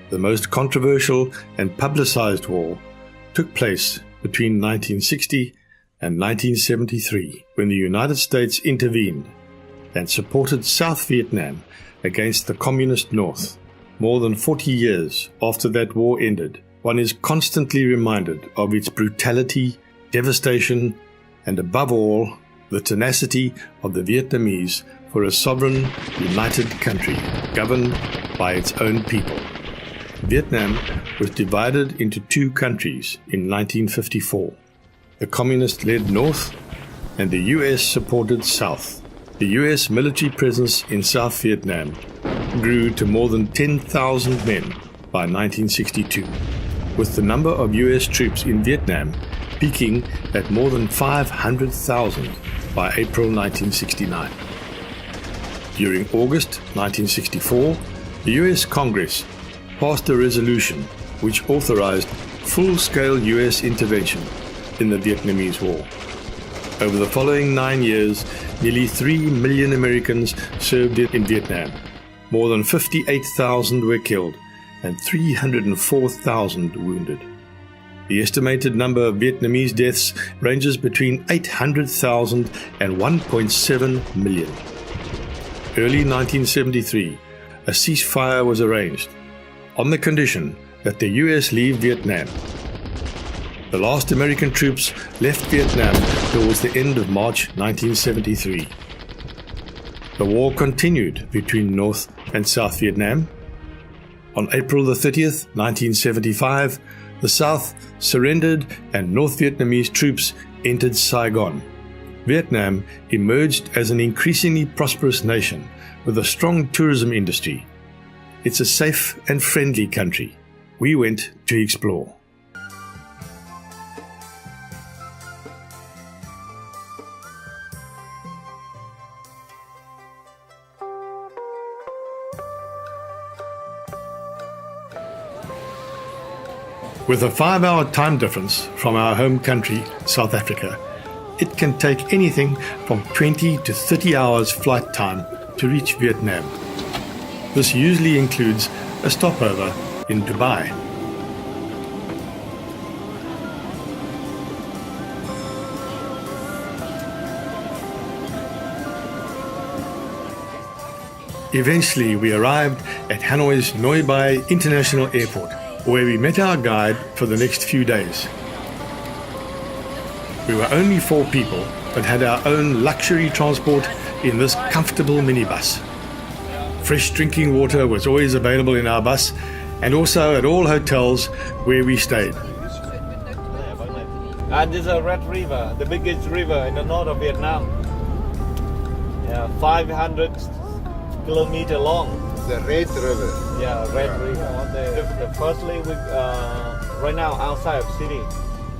The most controversial and publicized war took place between 1960 and 1973, when the United States intervened and supported South Vietnam against the Communist North. More than 40 years after that war ended, one is constantly reminded of its brutality, devastation, and above all, the tenacity of the Vietnamese for a sovereign, united country governed by its own people. Vietnam was divided into two countries in 1954. The Communist-led North and the US-supported South. The US military presence in South Vietnam grew to more than 10,000 men by 1962, with the number of US troops in Vietnam peaking at more than 500,000 by April 1969. During August 1964, the US Congress passed a resolution which authorized full-scale US intervention in the Vietnamese War. Over the following 9 years, nearly 3 million Americans served in Vietnam. More than 58,000 were killed and 304,000 wounded. The estimated number of Vietnamese deaths ranges between 800,000 and 1.7 million. Early 1973, a ceasefire was arranged on the condition that the US leave Vietnam. The last American troops left Vietnam towards the end of March 1973. The war continued between North and South Vietnam. On April the 30th, 1975, the South surrendered and North Vietnamese troops entered Saigon. Vietnam emerged as an increasingly prosperous nation with a strong tourism industry. It's a safe and friendly country. We went to explore. With a 5-hour time difference from our home country, South Africa, it can take anything from 20 to 30 hours flight time to reach Vietnam. This usually includes a stopover in Dubai. Eventually, we arrived at Hanoi's Noi Bai International Airport, where we met our guide for the next few days. We were only 4 people, but had our own luxury transport in this comfortable minibus. Fresh drinking water was always available in our bus, and also at all hotels where we stayed. And this is a Red River, the biggest river in the north of Vietnam. 500 kilometers long. The Red River. Yeah, Red River. Firstly, we right now outside of city,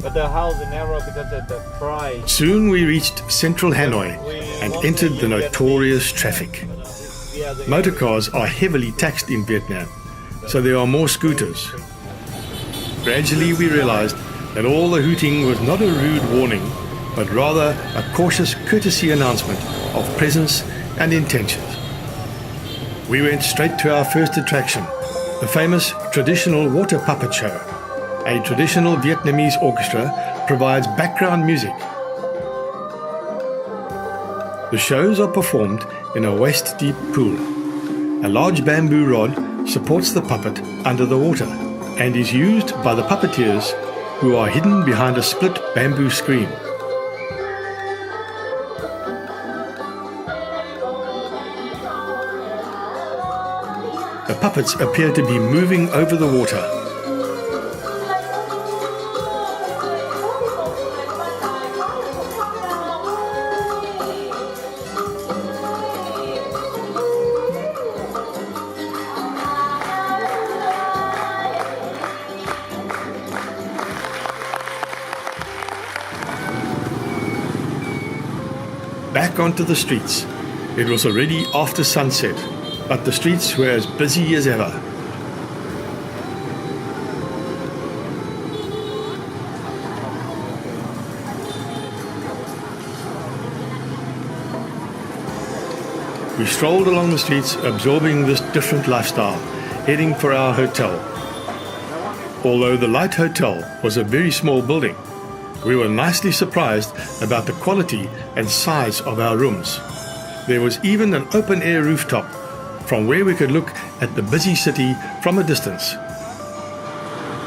but the house is narrow because of the price. Soon we reached central Hanoi and entered the notorious traffic. Motorcars are heavily taxed in Vietnam, so there are more scooters. Gradually we realized that all the hooting was not a rude warning, but rather a cautious courtesy announcement of presence and intentions. We went straight to our first attraction, the famous traditional water puppet show. A traditional Vietnamese orchestra provides background music. The shows are performed in a waist-deep pool. A large bamboo rod supports the puppet under the water and is used by the puppeteers, who are hidden behind a split bamboo screen. The puppets appear to be moving over the water. Back onto the streets. It was already after sunset, but the streets were as busy as ever. We strolled along the streets, absorbing this different lifestyle heading for our hotel. Although the Light Hotel was a very small building, we were nicely surprised about the quality and size of our rooms. There was even an open-air rooftop from where we could look at the busy city from a distance.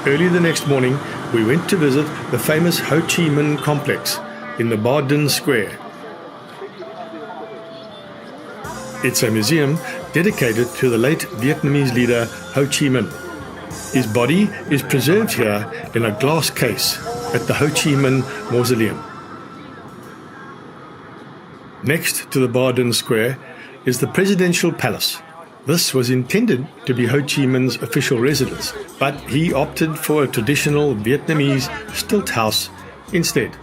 Early the next morning, we went to visit the famous Ho Chi Minh complex in the Ba Dinh Square. It's a museum dedicated to the late Vietnamese leader Ho Chi Minh. His body is preserved here in a glass case at the Ho Chi Minh Mausoleum. Next to the Ba Dinh Square is the Presidential Palace. This was intended to be Ho Chi Minh's official residence, but he opted for a traditional Vietnamese stilt house instead.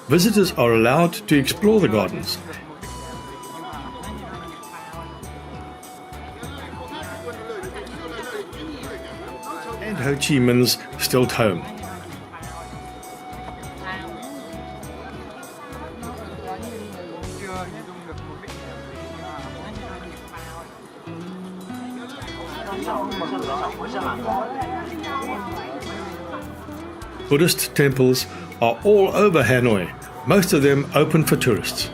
Visitors are allowed to explore the gardens. And Ho Chi Minh's stilt home. Buddhist temples are all over Hanoi, most of them open for tourists.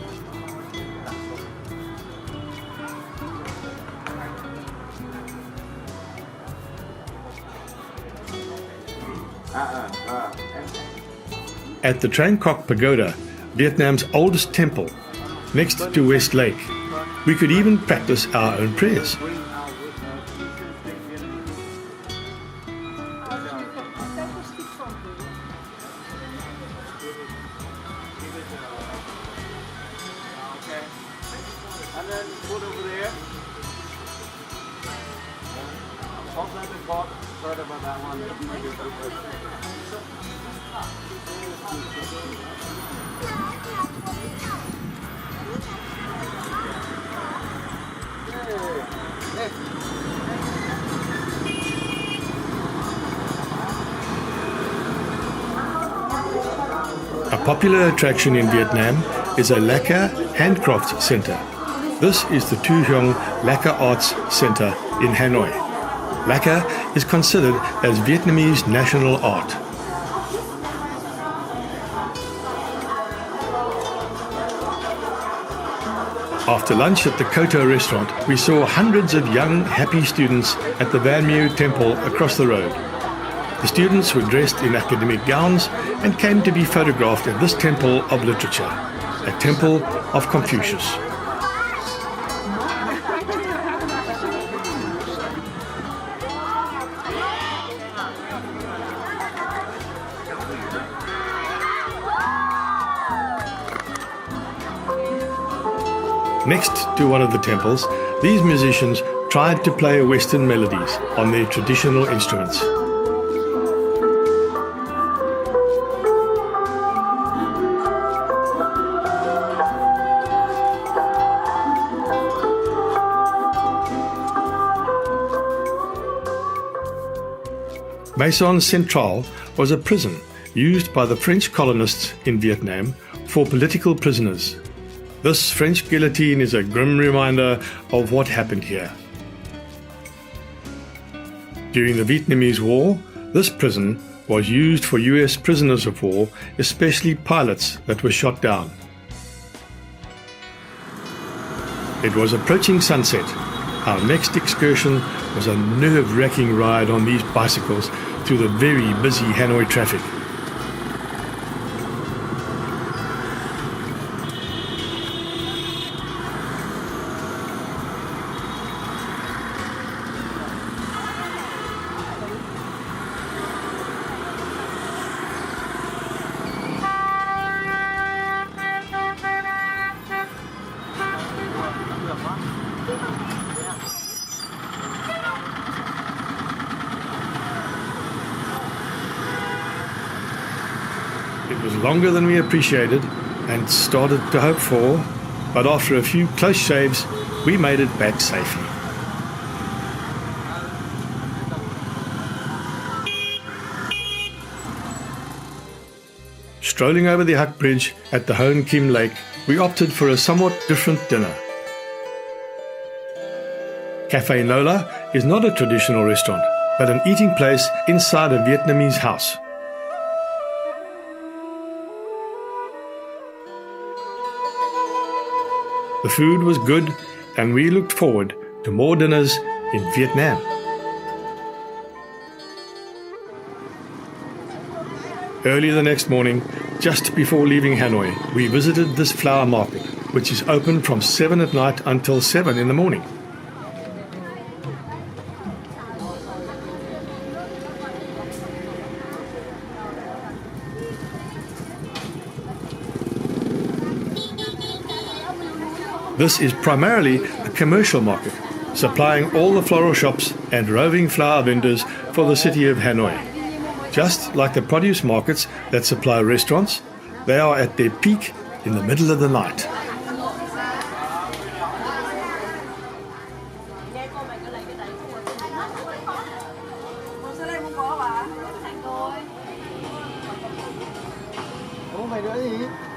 At the Tran Quc Pagoda, Vietnam's oldest temple, next to West Lake, we could even practice our own prayers. And then put over there. Also, the pot, heard about that one. A popular attraction in Vietnam is a lacquer handcraft center. This is the Tu Huong Lacquer Arts Center in Hanoi. Lacquer is considered as Vietnamese national art. After lunch at the Koto restaurant, we saw hundreds of young, happy students at the Van Mieu Temple across the road. The students were dressed in academic gowns and came to be photographed at this temple of literature, a temple of Confucius. Next to one of the temples, these musicians tried to play Western melodies on their traditional instruments. Maison Centrale was a prison used by the French colonists in Vietnam for political prisoners. This French guillotine is a grim reminder of what happened here. During the Vietnamese War, this prison was used for US prisoners of war, especially pilots that were shot down. It was approaching sunset. Our next excursion was a nerve-wracking ride on these bicycles through the very busy Hanoi traffic. It was longer than we appreciated and started to hope for, but after a few close shaves, we made it back safely. Strolling over the Huck Bridge at the Hoan Kim Lake, we opted for a somewhat different dinner. Cafe Lola is not a traditional restaurant, but an eating place inside a Vietnamese house. The food was good, and we looked forward to more dinners in Vietnam. Early the next morning, just before leaving Hanoi, we visited this flower market, which is open from 7 at night until 7 in the morning. This is primarily a commercial market, supplying all the floral shops and roving flower vendors for the city of Hanoi. Just like the produce markets that supply restaurants, they are at their peak in the middle of the night. Ủa mày nữa gì?